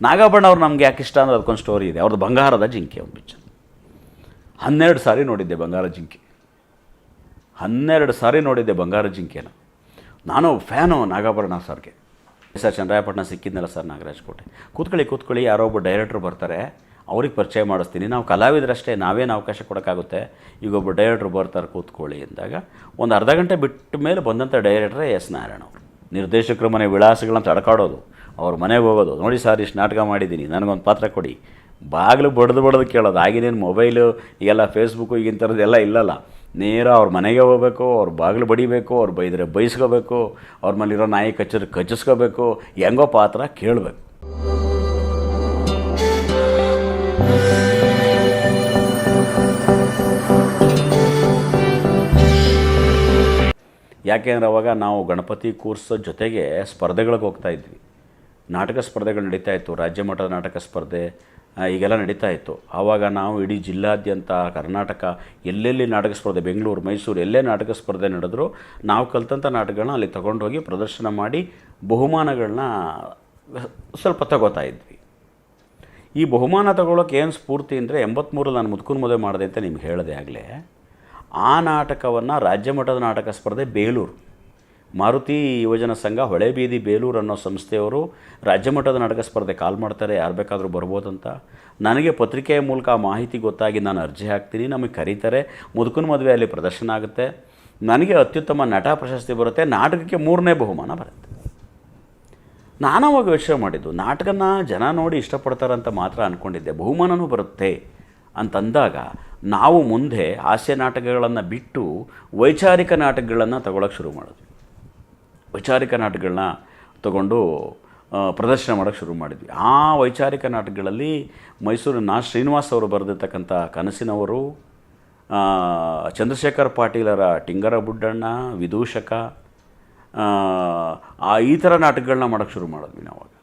ನಾಗಾಭರಣ ಅವ್ರು ನಮ್ಗೆ ಯಾಕೆ ಇಷ್ಟ ಅಂದರೆ ಅದಕ್ಕೊಂದು ಸ್ಟೋರಿ ಇದೆ. ಅವ್ರದ್ದು ಬಂಗಾರದ ಜಿಂಕೆ ಒಂದು ಪಿಕ್ಚರ್. 12 ಸಾರಿ ನೋಡಿದ್ದೆ ಬಂಗಾರ ಜಿಂಕೆ. 12 ಸಾರಿ ನೋಡಿದ್ದೆ ಬಂಗಾರ ಜಿಂಕೆನ. ನಾನು ಫ್ಯಾನು ನಾಗಾಭರಣ ಸರ್ಗೆ. ಸರ್ ಚನ್ನರಾಯಪಟ್ಟಣ ಸಿಕ್ಕಿದ್ನಲ್ಲ ಸರ್ ನಾಗರಾಜ್ ಕೋಟೆ, ಕೂತ್ಕೊಳ್ಳಿ ಯಾರೋ ಒಬ್ಬ ಡೈರೆಕ್ಟ್ರು ಬರ್ತಾರೆ, ಅವ್ರಿಗೆ ಪರಿಚಯ ಮಾಡಿಸ್ತೀನಿ. ನಾವು ಕಲಾವಿದರಷ್ಟೇ, ನಾವೇನು ಅವಕಾಶ ಕೊಡೋಕ್ಕಾಗುತ್ತೆ, ಈಗ ಒಬ್ಬ ಡೈರೆಕ್ಟ್ರು ಬರ್ತಾರೆ ಕೂತ್ಕೊಳ್ಳಿ ಅಂದಾಗ ಒಂದು ಅರ್ಧ ಗಂಟೆ ಬಿಟ್ಟ ಮೇಲೆ ಬಂದಂಥ ಡೈರೆಕ್ಟ್ರೇ ಎಸ್ ನಾರಾಯಣ ಅವರು. ನಿರ್ದೇಶಕರ ಮನೆ ವಿಳಾಸಗಳನ್ನ ತಡ್ಕಾಡೋದು, ಅವ್ರ ಮನೆಗೆ ಹೋಗೋದು, ನೋಡಿ ಸರ್ ಇಷ್ಟು ನಾಟಕ ಮಾಡಿದ್ದೀನಿ, ನನಗೊಂದು ಪಾತ್ರ ಕೊಡಿ, ಬಾಗಿಲು ಬಡ್ದು ಕೇಳೋದು. ಆಗಿನೇನು ಮೊಬೈಲು ಈಗೆಲ್ಲ ಫೇಸ್ಬುಕ್ಕು ಈಗಿನ ಥರದ್ದೆಲ್ಲ ಇಲ್ಲಲ್ಲ. ನೇರ ಅವ್ರ ಮನೆಗೆ ಹೋಗಬೇಕು, ಅವ್ರ ಬಾಗಿಲು ಬಡಿಬೇಕು, ಅವ್ರು ಬೈದರೆ ಬೈಸ್ಕೋಬೇಕು, ಅವ್ರ ಮೇಲಿರೋ ನಾಯಿ ಕಚ್ಚಿಸ್ಕೋಬೇಕು, ಹೆಂಗೋ ಪಾತ್ರ ಕೇಳಬೇಕು. ಯಾಕೆಂದ್ರೆ ಅವಾಗ ನಾವು ಗಣಪತಿ ಕೂರ್ಸೋ ಜೊತೆಗೆ ಸ್ಪರ್ಧೆಗಳಿಗೆ ಹೋಗ್ತಾಯಿದ್ವಿ. ನಾಟಕ ಸ್ಪರ್ಧೆಗಳು ನಡೀತಾಯಿತ್ತು, ರಾಜ್ಯ ಮಟ್ಟದ ನಾಟಕ ಸ್ಪರ್ಧೆ ಈಗೆಲ್ಲ ನಡೀತಾಯಿತ್ತು. ಆವಾಗ ನಾವು ಇಡೀ ಜಿಲ್ಲಾದ್ಯಂತ ಕರ್ನಾಟಕ ಎಲ್ಲೆಲ್ಲಿ ನಾಟಕ ಸ್ಪರ್ಧೆ, ಬೆಂಗಳೂರು ಮೈಸೂರು ಎಲ್ಲೇ ನಾಟಕ ಸ್ಪರ್ಧೆ ನಡೆದರೂ ನಾವು ಕಲಿತಂಥ ನಾಟಕಗಳನ್ನ ಅಲ್ಲಿ ತೊಗೊಂಡೋಗಿ ಪ್ರದರ್ಶನ ಮಾಡಿ ಬಹುಮಾನಗಳನ್ನ ಸ್ವಲ್ಪ ತಗೋತಾ ಇದ್ವಿ. ಈ ಬಹುಮಾನ ತಗೊಳ್ಳೋಕೆ ಏನು ಸ್ಫೂರ್ತಿ ಅಂದರೆ 83 ನಾನು ಮುದುಕನ ಮದುವೆ ಮಾಡಿದೆ ಅಂತ ನಿಮ್ಗೆ ಹೇಳಿದೆ ಆಗಲೇ. ಆ ನಾಟಕವನ್ನು ರಾಜ್ಯ ಮಟ್ಟದ ನಾಟಕ ಸ್ಪರ್ಧೆ ಬೇಲೂರು ಮಾರುತಿ ಯುವಜನ ಸಂಘ ಹೊಳೆಬೀದಿ ಬೇಲೂರು ಅನ್ನೋ ಸಂಸ್ಥೆಯವರು ರಾಜ್ಯ ಮಟ್ಟದ ನಾಟಕ ಸ್ಪರ್ಧೆ ಕಾಲ್ ಮಾಡ್ತಾರೆ, ಯಾರು ಬೇಕಾದರೂ ಬರ್ಬೋದಂತ. ನನಗೆ ಪತ್ರಿಕೆಯ ಮೂಲಕ ಆ ಮಾಹಿತಿ ಗೊತ್ತಾಗಿ ನಾನು ಅರ್ಜಿ ಹಾಕ್ತೀನಿ, ನಮಗೆ ಕರೀತಾರೆ, ಮುದುಕನ ಮದುವೆಯಲ್ಲಿ ಪ್ರದರ್ಶನ ಆಗುತ್ತೆ, ನನಗೆ ಅತ್ಯುತ್ತಮ ನಟ ಪ್ರಶಸ್ತಿ ಬರುತ್ತೆ, ನಾಟಕಕ್ಕೆ 3ನೇ ಬಹುಮಾನ ಬರುತ್ತೆ. ನಾನು ಅವಾಗ ಯೋಚನೆ ಮಾಡಿದ್ದು, ನಾಟಕನ ಜನ ನೋಡಿ ಇಷ್ಟಪಡ್ತಾರಂತ ಮಾತ್ರ ಅಂದ್ಕೊಂಡಿದ್ದೆ, ಬಹುಮಾನವೂ ಬರುತ್ತೆ ಅಂತಂದಾಗ ನಾವು ಮುಂದೆ ಹಾಸ್ಯ ನಾಟಕಗಳನ್ನು ಬಿಟ್ಟು ವೈಚಾರಿಕ ನಾಟಕಗಳನ್ನು ತಗೊಳ್ಳೋಕೆ ಶುರು ಮಾಡಿದ್ವಿ. ವೈಚಾರಿಕ ನಾಟಕಗಳನ್ನ ತಗೊಂಡು ಪ್ರದರ್ಶನ ಮಾಡೋಕ್ಕೆ ಶುರು ಮಾಡಿದ್ವಿ. ಆ ವೈಚಾರಿಕ ನಾಟಕಗಳಲ್ಲಿ ಮೈಸೂರಿನ ಶ್ರೀನಿವಾಸ್ ಅವರು ಬರೆದಿರ್ತಕ್ಕಂಥ ಕನಸಿನವರು, ಚಂದ್ರಶೇಖರ್ ಪಾಟೀಲರ ಟಿಂಗರ ಬುಡ್ಡಣ್ಣ, ವಿದೂಷಕ, ಈ ಥರ ನಾಟಕಗಳನ್ನ ಮಾಡೋಕ್ಕೆ ಶುರು ಮಾಡಿದ್ವಿ ನಾವಾಗ.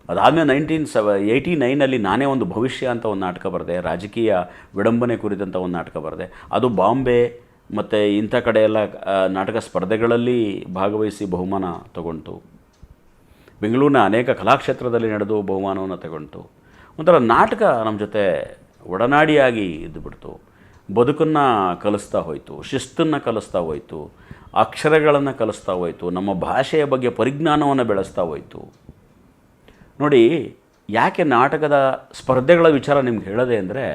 ಅದಾದಮೇಲೆ 1989ರಲ್ಲಿ ನಾನೇ ಒಂದು ಭವಿಷ್ಯ ಅಂತ ಒಂದು ನಾಟಕ ಬರೆದೆ, ರಾಜಕೀಯ ವಿಡಂಬನೆ ಕುರಿತಂಥ ಒಂದು ನಾಟಕ ಬರೆದೆ. ಅದು ಬಾಂಬೆ ಮತ್ತು ಇಂಥ ಕಡೆ ಎಲ್ಲ ನಾಟಕ ಸ್ಪರ್ಧೆಗಳಲ್ಲಿ ಭಾಗವಹಿಸಿ ಬಹುಮಾನ ತಗೊಂತು. ಬೆಂಗಳೂರಿನ ಅನೇಕ ಕಲಾಕ್ಷೇತ್ರದಲ್ಲಿ ನಡೆದು ಬಹುಮಾನವನ್ನು ತಗೊಂತು. ಒಂಥರ ನಾಟಕ ನಮ್ಮ ಜೊತೆ ಒಡನಾಡಿಯಾಗಿ ಇದ್ದುಬಿಡ್ತು. ಬದುಕನ್ನು ಕಲಿಸ್ತಾ ಹೋಯಿತು, ಶಿಸ್ತನ್ನು ಕಲಿಸ್ತಾ ಹೋಯಿತು, ಅಕ್ಷರಗಳನ್ನು ಕಲಿಸ್ತಾ ಹೋಯಿತು, ನಮ್ಮ ಭಾಷೆಯ ಬಗ್ಗೆ ಪರಿಜ್ಞಾನವನ್ನು ಬೆಳೆಸ್ತಾ ಹೋಯಿತು. ನೋಡಿ, ಯಾಕೆ ನಾಟಕದ ಸ್ಪರ್ಧೆಗಳ ವಿಚಾರ ನಿಮ್ಗೆ ಹೇಳೋದೆ ಅಂದರೆ,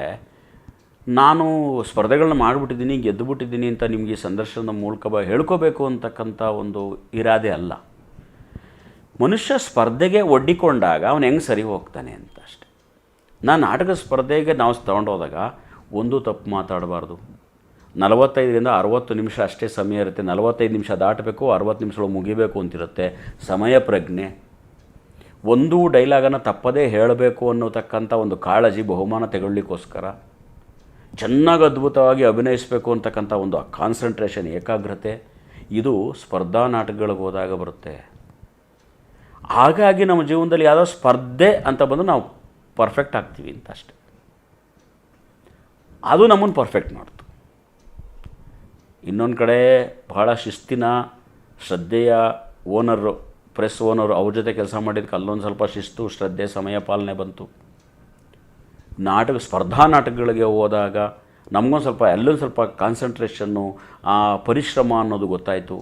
ನಾನು ಸ್ಪರ್ಧೆಗಳನ್ನ ಮಾಡಿಬಿಟ್ಟಿದ್ದೀನಿ, ಗೆದ್ದುಬಿಟ್ಟಿದ್ದೀನಿ ಅಂತ ನಿಮಗೆ ಸಂದರ್ಶನದ ಮೂಲಕ ಹೇಳ್ಕೋಬೇಕು ಅಂತಕ್ಕಂಥ ಒಂದು ಇರಾದೆ ಅಲ್ಲ. ಮನುಷ್ಯ ಸ್ಪರ್ಧೆಗೆ ಒಡ್ಡಿಕೊಂಡಾಗ ಅವನು ಹೆಂಗೆ ಸರಿ ಹೋಗ್ತಾನೆ ಅಂತ ಅಷ್ಟೆ. ನಾನು ನಾಟಕ ಸ್ಪರ್ಧೆಗೆ ನಾವು ತೊಗೊಂಡೋದಾಗ ಒಂದು ತಪ್ಪು ಮಾತಾಡಬಾರ್ದು. 45ರಿಂದ 60 ನಿಮಿಷ ಅಷ್ಟೇ ಸಮಯ ಇರುತ್ತೆ. 45 ನಿಮಿಷ ದಾಟಬೇಕು, 60 ನಿಮಿಷಗಳು ಮುಗಿಬೇಕು ಅಂತಿರುತ್ತೆ. ಸಮಯ ಪ್ರಜ್ಞೆ, ಒಂದು ಡೈಲಾಗನ್ನು ತಪ್ಪದೇ ಹೇಳಬೇಕು ಅನ್ನೋತಕ್ಕಂಥ ಒಂದು ಕಾಳಜಿ, ಬಹುಮಾನ ತೆಗೊಳ್ಳಿಕ್ಕೋಸ್ಕರ ಚೆನ್ನಾಗಿ ಅದ್ಭುತವಾಗಿ ಅಭಿನಯಿಸಬೇಕು ಅಂತಕ್ಕಂಥ ಒಂದು ಕಾನ್ಸಂಟ್ರೇಷನ್, ಏಕಾಗ್ರತೆ, ಇದು ಸ್ಪರ್ಧಾ ನಾಟಕಗಳಿಗೆ ಹೋದಾಗ ಬರುತ್ತೆ. ಹಾಗಾಗಿ ನಮ್ಮ ಜೀವನದಲ್ಲಿ ಯಾವುದೋ ಸ್ಪರ್ಧೆ ಅಂತ ಬಂದು ನಾವು ಪರ್ಫೆಕ್ಟ್ ಆಗ್ತೀವಿ ಅಂತ ಅಷ್ಟೆ. ಅದು ನಮ್ಮನ್ನು ಪರ್ಫೆಕ್ಟ್ ಮಾಡ್ತು. ಇನ್ನೊಂದು ಕಡೆ ಬಹಳ ಶಿಸ್ತಿನ, ಶ್ರದ್ಧೆಯ ಓನರು, ಪ್ರೆಸ್ ಓನರು, ಅವ್ರ ಜೊತೆ ಕೆಲಸ ಮಾಡಿದ್ದಕ್ಕೆ ಅಲ್ಲೊಂದು ಸ್ವಲ್ಪ ಶಿಸ್ತು, ಶ್ರದ್ಧೆ, ಸಮಯ ಪಾಲನೆ ಬಂತು. ಸ್ಪರ್ಧಾ ನಾಟಕಗಳಿಗೆ ಹೋದಾಗ ನಮಗೊಂದು ಸ್ವಲ್ಪ ಅಲ್ಲೊಂದು ಸ್ವಲ್ಪ ಕಾನ್ಸಂಟ್ರೇಷನ್ನು, ಆ ಪರಿಶ್ರಮ ಅನ್ನೋದು ಗೊತ್ತಾಯಿತು.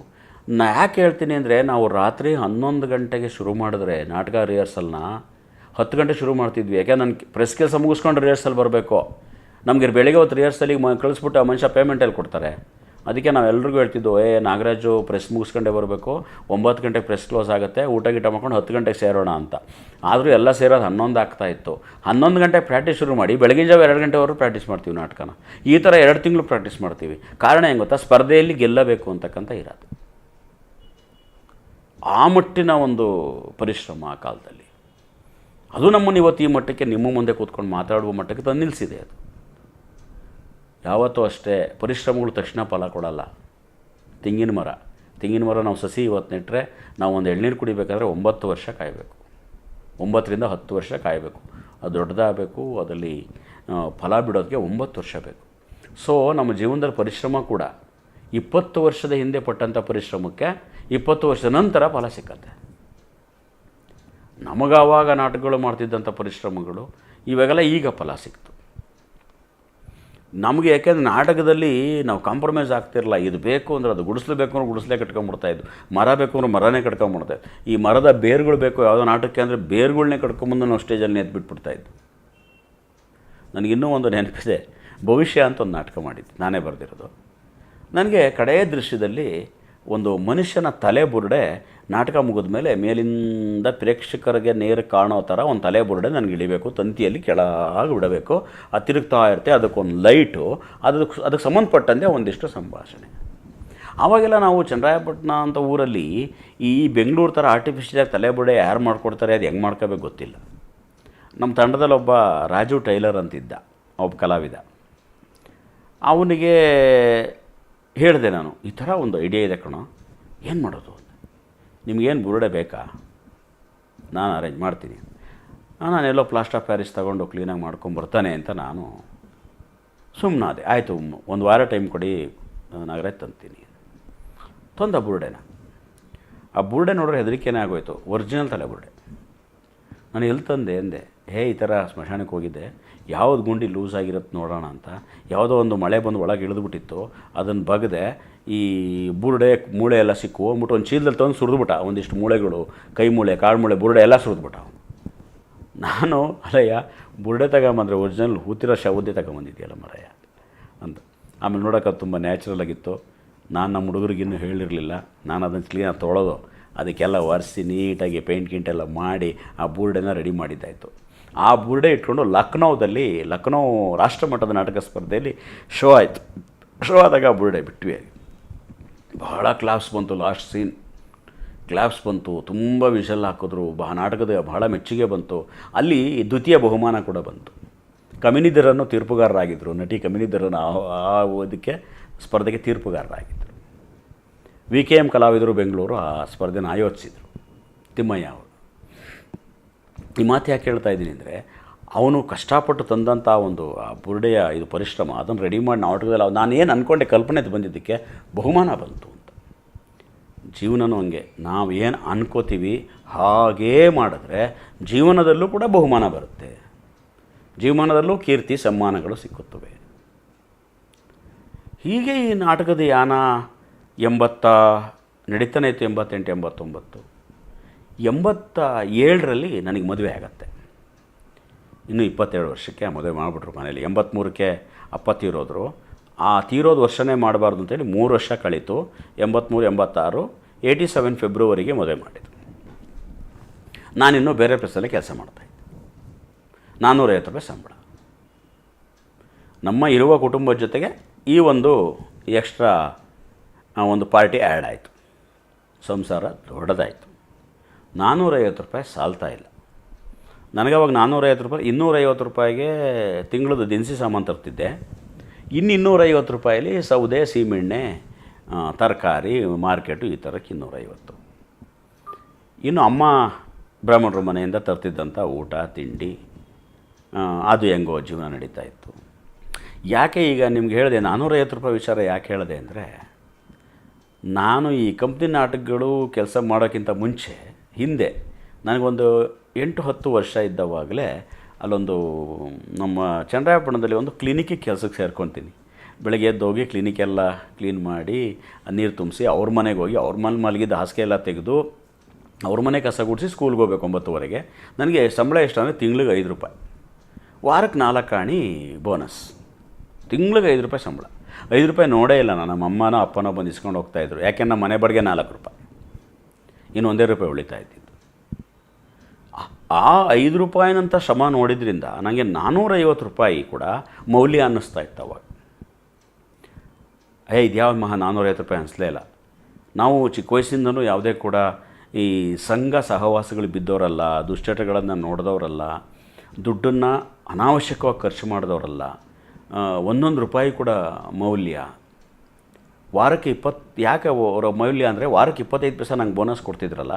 ಯಾಕೆ ಹೇಳ್ತೀನಿ ಅಂದರೆ, ನಾವು ರಾತ್ರಿ 11 ಗಂಟೆಗೆ ಶುರು ಮಾಡಿದ್ರೆ ನಾಟಕ ರಿಹರ್ಸಲ್ನ 10 ಗಂಟೆ ಶುರು ಮಾಡ್ತಿದ್ವಿ. ಯಾಕೆ ನನ್ನ ಪ್ರೆಸ್ ಕೆಲಸ ಮುಗಿಸ್ಕೊಂಡು ರಿಹರ್ಸಲ್ ಬರಬೇಕು. ನಮಗೆ ಬೆಳಗ್ಗೆ ಹೊತ್ತು ರಿಹರ್ಸಲಿಗೆ ಕಳಿಸ್ಬಿಟ್ಟು ಆ ಮನುಷ್ಯ ಪೇಮೆಂಟಲ್ಲಿ ಕೊಡ್ತಾರೆ. ಅದಕ್ಕೆ ನಾವು ಎಲ್ರಿಗೂ ಹೇಳ್ತಿದ್ದು, ನಾಗರಾಜು ಪ್ರೆಸ್ ಮುಗಿಸ್ಕೊಂಡೇ ಬರಬೇಕು, 9 ಗಂಟೆಗೆ ಪ್ರೆಸ್ ಕ್ಲೋಸ್ ಆಗುತ್ತೆ, ಊಟ ಮಾಡ್ಕೊಂಡು 10 ಗಂಟೆಗೆ ಸೇರೋಣ ಅಂತ. ಆದರೂ ಎಲ್ಲ ಸೇರೋದು 11 ಆಗ್ತಾಯಿತ್ತು. 11 ಗಂಟೆಗೆ ಪ್ರಾಕ್ಟೀಸ್ ಶುರು ಮಾಡಿ ಬೆಳಗಿನ ಜಾವ 2 ಗಂಟೆವರೆಗೂ ಪ್ರಾಕ್ಟೀಸ್ ಮಾಡ್ತೀವಿ ನಾಟಕನ. ಈ ಥರ 2 ತಿಂಗಳು ಪ್ರಾಕ್ಟೀಸ್ ಮಾಡ್ತೀವಿ. ಕಾರಣ ಏನು ಗೊತ್ತಾ, ಸ್ಪರ್ಧೆಯಲ್ಲಿ ಗೆಲ್ಲಬೇಕು ಅಂತಕ್ಕಂಥ ಇರೋದು. ಆ ಮಟ್ಟಿನ ಒಂದು ಪರಿಶ್ರಮ ಆ ಕಾಲದಲ್ಲಿ. ಅದು ನಮ್ಮನ್ನು ಇವತ್ತು ಈ ಮಟ್ಟಕ್ಕೆ ನಿಮ್ಮ ಮುಂದೆ ಕೂತ್ಕೊಂಡು ಮಾತಾಡುವ ಮಟ್ಟಕ್ಕೆ ತಂದು ನಿಲ್ಲಿಸಿದೆ. ಅದು ಯಾವತ್ತೂ ಅಷ್ಟೇ, ಪರಿಶ್ರಮಗಳು ತಕ್ಷಣ ಫಲ ಕೊಡಲ್ಲ. ತೆಂಗಿನ ಮರ ನಾವು ಸಸಿ ಇವತ್ತು ನೆಟ್ಟರೆ ನಾವು ಒಂದು ಎಳ್ನೀರು ಕುಡಿಬೇಕಾದ್ರೆ 9 ವರ್ಷ ಕಾಯಬೇಕು, 9ರಿಂದ 10 ವರ್ಷ ಕಾಯಬೇಕು. ಅದು ದೊಡ್ಡದಾಗಬೇಕು, ಅದರಲ್ಲಿ ಫಲ ಬಿಡೋದಕ್ಕೆ 9 ವರ್ಷ ಬೇಕು. ಸೊ ನಮ್ಮ ಜೀವನದಲ್ಲಿ ಪರಿಶ್ರಮ ಕೂಡ 20 ವರ್ಷದ ಹಿಂದೆ ಪಟ್ಟಂಥ ಪರಿಶ್ರಮಕ್ಕೆ 20 ವರ್ಷದ ನಂತರ ಫಲ ಸಿಕ್ಕತ್ತೆ. ನಮಗಾವಾಗ ನಾಟಕಗಳು ಮಾಡ್ತಿದ್ದಂಥ ಪರಿಶ್ರಮಗಳು ಇವಾಗೆಲ್ಲ ಈಗ ಫಲ ಸಿಕ್ತು ನಮಗೆ. ಯಾಕೆಂದರೆ ನಾಟಕದಲ್ಲಿ ನಾವು ಕಾಂಪ್ರಮೈಸ್ ಆಗ್ತಿರಲ್ಲ. ಇದು ಬೇಕು ಅಂದರೆ ಅದು ಗುಡಿಸ್ಲೇಬೇಕು ಅಂದ್ರೆ ಗುಡಿಸ್ಲೇ ಕಟ್ಕೊಂಡ್ಬಿಡ್ತಾಯಿದ್ದು, ಮರ ಬೇಕು ಅಂದ್ರೆ ಮರನೇ ಕಟ್ಕೊಂಡ್ಬಿಡ್ತಾಯಿದ್ದು. ಈ ಮರದ ಬೇರುಗಳು ಬೇಕು ಯಾವುದೋ ನಾಟಕಕ್ಕೆ ಅಂದರೆ ಬೇರುಗಳನ್ನೇ ಕಟ್ಕೊಂಬಂದು ನಾವು ಸ್ಟೇಜಲ್ಲಿ ಎದ್ಬಿಟ್ಬಿಡ್ತಾಯಿದ್ದು. ನನಗಿನ್ನೂ ಒಂದು ನೆನಪಿದೆ, ಭವಿಷ್ಯ ಅಂತ ಒಂದು ನಾಟಕ ಮಾಡಿದ್ದು, ನಾನೇ ಬರೆದಿರೋದು. ನನಗೆ ಕಡೆಯ ದೃಶ್ಯದಲ್ಲಿ ಒಂದು ಮನುಷ್ಯನ ತಲೆ ಬುರುಡೆ ನಾಟಕ ಮುಗಿದ ಮೇಲೆ ಮೇಲಿಂದ ಪ್ರೇಕ್ಷಕರಿಗೆ ನೇರ ಕಾಣೋ ಥರ ಒಂದು ತಲೆ ಬುರುಡೆ ನನಗೆ ಇಳಿಬೇಕು, ತಂತಿಯಲ್ಲಿ ಕೆಳಗೆ ಬಿಡಬೇಕು, ಅದು ತಿರುಗ್ತಾ ಇರುತ್ತೆ, ಅದಕ್ಕೊಂದು ಲೈಟು, ಅದಕ್ಕೆ ಸಂಬಂಧಪಟ್ಟಂತೆ ಒಂದಿಷ್ಟು ಸಂಭಾಷಣೆ. ಆವಾಗೆಲ್ಲ ನಾವು ಚನ್ನರಾಯಪಟ್ಟಣ ಅಂತ ಊರಲ್ಲಿ ಈ ಬೆಂಗಳೂರು ಥರ ಆರ್ಟಿಫಿಷಿಯಲಾಗಿ ತಲೆ ಬುರುಡೆ ಯಾರು ಮಾಡ್ಕೊಡ್ತಾರೆ, ಅದು ಹೆಂಗೆ ಮಾಡ್ಕೋಬೇಕು ಗೊತ್ತಿಲ್ಲ. ನಮ್ಮ ತಂಡದಲ್ಲಿ ಒಬ್ಬ ರಾಜು ಟೈಲರ್ ಅಂತಿದ್ದ, ಒಬ್ಬ ಕಲಾವಿದ. ಅವನಿಗೆ ಹೇಳಿದೆ ನಾನು, ಈ ಥರ ಒಂದು ಐಡಿಯಾ ಇದೆ ಕಣೋ, ಏನು ಮಾಡೋದು, ನಿಮಗೇನು ಬುರುಡೆ ಬೇಕಾ, ನಾನು ಅರೇಂಜ್ ಮಾಡ್ತೀನಿ. ನಾನೆಲ್ಲೋ ಪ್ಲಾಸ್ಟರ್ ಆಫ್ ಪ್ಯಾರಿಸ್ ತೊಗೊಂಡು ಕ್ಲೀನಾಗಿ ಮಾಡ್ಕೊಂಬರ್ತಾನೆ ಅಂತ ನಾನು ಸುಮ್ಮನಾದೆ. ಆಯಿತು, ಒಂದು ವಾರ ಟೈಮ್ ಕೊಡಿ, ನಾಗರಾಜ್ ತಂತೀನಿ. ತಂದ ಬುರುಡೆನ. ಆ ಬುರುಡೆ ನೋಡ್ರೆ ಹೆದರಿಕೆನೇ ಆಗೋಯ್ತು, ಒರಿಜಿನಲ್ ತಲೆ ಬುರುಡೆ. ನಾನು ಎಲ್ಲಿ ತಂದೆ ಅಂದೆ. ಈ ಥರ ಸ್ಮಶಾನಕ್ಕೆ ಹೋಗಿದ್ದೆ, ಯಾವ್ದು ಗುಂಡಿ ಲೂಸ್ ಆಗಿರುತ್ತೆ ನೋಡೋಣ ಅಂತ, ಯಾವುದೋ ಒಂದು ಮಳೆ ಬಂದು ಒಳಗೆ ಇಳಿದ್ಬಿಟ್ಟಿತ್ತು, ಅದನ್ನು ಬಗ್ದೆ ಈ ಬುರುಡೆ ಮೂಳೆ ಎಲ್ಲ ಸಿಕ್ಕು ಅಂದ್ಬಿಟ್ಟು ಒಂದು ಚೀಲದಲ್ಲಿ ತಂದು ಸುರಿದ್ಬಿಟ್ಟ. ಒಂದಿಷ್ಟು ಮೂಳೆಗಳು, ಕೈ ಮೂಳೆ, ಕಾಳು ಮೂಳೆ, ಬುರುಡೆ ಎಲ್ಲ ಸುರಿದ್ಬಿಟ್ಟ. ನಾನು ಅಲ್ಲಯ್ಯ ಬುರುಡೆ ತಗೊಂಬಂದರೆ ಒರಿಜಿನಲ್ ಹೂತಿರೋ ಶವದ್ದೇ ತಗೊಂಬಂದಿದ್ದೀಯಲ್ಲ ಮರಯ್ಯ ಅಂತ. ಆಮೇಲೆ ನೋಡೋಕೆ ಅದು ತುಂಬ ನ್ಯಾಚುರಲ್ ಆಗಿತ್ತು. ನಾನು ನಮ್ಮ ಹುಡುಗರಿಗಿನ್ನೂ ಹೇಳಿರಲಿಲ್ಲ. ನಾನು ಅದನ್ನು ಕ್ಲೀನಾಗಿ ತೊಳೆದು ಅದಕ್ಕೆಲ್ಲ ಒರೆಸಿ ನೀಟಾಗಿ ಪೇಂಟ್ ಗಿಂಟೆಲ್ಲ ಮಾಡಿ ಆ ಬುರುಡೆನ ರೆಡಿ ಮಾಡಿದ್ದಾಯಿತು. ಆ ಬುರುಡೆ ಇಟ್ಕೊಂಡು ಲಕ್ನೋ ರಾಷ್ಟ್ರಮಟ್ಟದ ನಾಟಕ ಸ್ಪರ್ಧೆಯಲ್ಲಿ ಶೋ ಆಯಿತು. ಶೋ ಆದಾಗ ಆ ಬುರುಡೆ ಬಿಟ್ವಿ. ಬಹಳ ಕ್ಲಾಪ್ಸ್ ಬಂತು, ಲಾಸ್ಟ್ ಸೀನ್ ಕ್ಲಾಪ್ಸ್ ಬಂತು, ತುಂಬ ವಿಷಲ್ ಹಾಕಿದ್ರು, ನಾಟಕದ ಬಹಳ ಮೆಚ್ಚುಗೆ ಬಂತು. ಅಲ್ಲಿ ದ್ವಿತೀಯ ಬಹುಮಾನ ಕೂಡ ಬಂತು. ಕಮಿನಿಧರನ್ನು ತೀರ್ಪುಗಾರರಾಗಿದ್ದರು, ನಟಿ ಕಮಿನಿಧರನ್ನು ಆ ಇದಕ್ಕೆ ಸ್ಪರ್ಧೆಗೆ ತೀರ್ಪುಗಾರರಾಗಿದ್ದರು. VKM ಕಲಾವಿದರು ಬೆಂಗಳೂರು ಆ ಸ್ಪರ್ಧೆನ ಆಯೋಜಿಸಿದರು, ತಿಮ್ಮಯ್ಯ ಅವರು. ಈ ಮಾತು ಯಾಕೆ ಹೇಳ್ತಾ ಇದ್ದೀನಿ ಅಂದರೆ, ಅವನು ಕಷ್ಟಪಟ್ಟು ತಂದಂಥ ಒಂದು ಆ ಬುರುಡೆಯ ಇದು ಪರಿಶ್ರಮ, ಅದನ್ನು ರೆಡಿ ಮಾಡಿ ನಾಟಕದಲ್ಲಿ ನಾನೇನು ಅಂದ್ಕೊಂಡೆ, ಕಲ್ಪನೆ ಬಂದಿದ್ದಕ್ಕೆ ಬಹುಮಾನ ಬಂತು ಅಂತ. ಜೀವನನೂ ಹಂಗೆ, ನಾವು ಏನು ಅನ್ಕೋತೀವಿ ಹಾಗೇ ಮಾಡಿದ್ರೆ ಜೀವನದಲ್ಲೂ ಕೂಡ ಬಹುಮಾನ ಬರುತ್ತೆ, ಜೀವನದಲ್ಲೂ ಕೀರ್ತಿ ಸಮ್ಮಾನಗಳು ಸಿಕ್ಕುತ್ತವೆ. ಹೀಗೆ ಈ ನಾಟಕದ ಯಾನ ನಡೀತಾನೆ ಇತ್ತು. 88, 89, 87ರಲ್ಲಿ ನನಗೆ ಮದುವೆ ಆಗತ್ತೆ. ಇನ್ನೂ 27 ವರ್ಷಕ್ಕೆ ಮದುವೆ ಮಾಡಿಬಿಟ್ರು ಮನೇಲಿ. 83ಕ್ಕೆ ಅಪ್ಪ ತೀರೋದ್ರು. ಆ ತೀರೋದು ವರ್ಷನೇ ಮಾಡಬಾರ್ದು ಅಂತೇಳಿ 3 ವರ್ಷ ಕಳೀತು. 83, 86, 87 ಫೆಬ್ರವರಿಗೆ ಮದುವೆ ಮಾಡಿದ್ರು. ನಾನಿನ್ನೂ ಬೇರೆ ಪ್ಲೇಸಲ್ಲಿ ಕೆಲಸ ಮಾಡ್ತಾಯಿದ್ದೆ. 450 ರೂಪಾಯಿ ಸಂಬಳ. ನಮ್ಮ ಇರುವ ಕುಟುಂಬದ ಜೊತೆಗೆ ಈ ಒಂದು ಎಕ್ಸ್ಟ್ರಾ ಒಂದು ಪಾರ್ಟಿ ಆ್ಯಡ್ ಆಯಿತು. ಸಂಸಾರ ದೊಡ್ಡದಾಯಿತು. 450 ರೂಪಾಯಿ ಸಾಲ್ತಾ ಇಲ್ಲ ನನಗವಾಗ. 450 ರೂಪಾಯಿ, 250 ರೂಪಾಯಿಗೆ ತಿಂಗಳದ ದಿನಸಿ ಸಾಮಾನು ತರ್ತಿದ್ದೆ. ಇನ್ನು 250 ರೂಪಾಯಲ್ಲಿ ಸೌದೆ, ಸೀಮೆಣ್ಣೆ, ತರಕಾರಿ, ಮಾರ್ಕೆಟು ಈ ಥರಕ್ಕೆ 250. ಇನ್ನು ಅಮ್ಮ ಬ್ರಾಹ್ಮಣರ ಮನೆಯಿಂದ ತರ್ತಿದ್ದಂಥ ಊಟ ತಿಂಡಿ, ಅದು ಹೆಂಗೋ ಜೀವನ ನಡೀತಾ ಇತ್ತು. ಯಾಕೆ ಈಗ ನಿಮ್ಗೆ ಹೇಳಿದೆ 450 ರೂಪಾಯಿ ವಿಚಾರ ಯಾಕೆ ಹೇಳಿದೆ ಅಂದರೆ, ನಾನು ಈ ಕಂಪ್ನಿ ನಾಟಕಗಳು ಕೆಲಸ ಮಾಡೋಕ್ಕಿಂತ ಮುಂಚೆ ಹಿಂದೆ ನನಗೊಂದು 8-10 ವರ್ಷ ಇದ್ದವಾಗಲೇ ಅಲ್ಲೊಂದು ನಮ್ಮ ಚನ್ನರಾಯಪಟ್ಟಣದಲ್ಲಿ ಒಂದು ಕ್ಲಿನಿಕ್ಕಿಗೆ ಕೆಲಸಕ್ಕೆ ಸೇರ್ಕೊತೀನಿ. ಬೆಳಗ್ಗೆ ಎದ್ದೋಗಿ ಕ್ಲಿನಿಕ್ಕೆಲ್ಲ ಕ್ಲೀನ್ ಮಾಡಿ, ನೀರು ತುಂಬಿಸಿ, ಅವ್ರ ಮನೆಗೆ ಹೋಗಿ ಅವ್ರ ಮನೆ ಮಲಗಿದ್ದ ಹಾಸಿಗೆ ಎಲ್ಲ ತೆಗೆದು ಅವ್ರ ಮನೆ ಕಸ ಗುಡಿಸಿ ಸ್ಕೂಲ್ಗೆ ಹೋಗ್ಬೇಕು 9ವರೆಗೆ. ನನಗೆ ಸಂಬಳ ಎಷ್ಟು ಅಂದರೆ ತಿಂಗಳಿಗೆ 5 ರೂಪಾಯಿ, ವಾರಕ್ಕೆ 4 ಆಣಿ ಬೋನಸ್, ತಿಂಗಳಿಗೆ 5 ರೂಪಾಯಿ ಸಂಬಳ. 5 ರೂಪಾಯಿ ನೋಡೇ ಇಲ್ಲ ನಾನು. ನಮ್ಮ ಅಮ್ಮನೋ ಅಪ್ಪನೋ ಬಂದು ಇಸ್ಕೊಂಡು ಹೋಗ್ತಾಯಿದ್ರು. ಯಾಕೆಂದ್ರೆ ನಮ್ಮ ಮನೆ ಬಾಡಿಗೆ 4 ರೂಪಾಯಿ, ಇನ್ನು 1 ರೂಪಾಯಿ ಉಳಿತಾ ಇದ್ದಿದ್ದು. ಆ 5 ರೂಪಾಯಿನಂಥ ಶ್ರಮ ನೋಡಿದ್ರಿಂದ ನನಗೆ 450 ರೂಪಾಯಿ ಕೂಡ ಮೌಲ್ಯ ಅನ್ನಿಸ್ತಾ ಇತ್ತು ಅವಾಗ. ಇದ್ಯಾವ ಮಹಾ 450 ರೂಪಾಯಿ ಅನಿಸ್ಲೇ ಇಲ್ಲ. ನಾವು ಚಿಕ್ಕ ವಯಸ್ಸಿಂದನೂ ಯಾವುದೇ ಕೂಡ ಈ ಸಂಘ ಸಹವಾಸಗಳು ಬಿದ್ದವರಲ್ಲ, ದುಶ್ಚಟಗಳನ್ನು ನೋಡಿದವರಲ್ಲ, ದುಡ್ಡನ್ನು ಅನಾವಶ್ಯಕವಾಗಿ ಖರ್ಚು ಮಾಡಿದವರಲ್ಲ. 1 ರೂಪಾಯಿ ಕೂಡ ಮೌಲ್ಯ. ವಾರಕ್ಕೆ 20, ಯಾಕೆ ಅವರ ಮೌಲ್ಯ ಅಂದರೆ ವಾರಕ್ಕೆ 25 ಪೈಸೆ ನಂಗೆ ಬೋನಸ್ ಕೊಡ್ತಿದ್ರಲ್ಲ,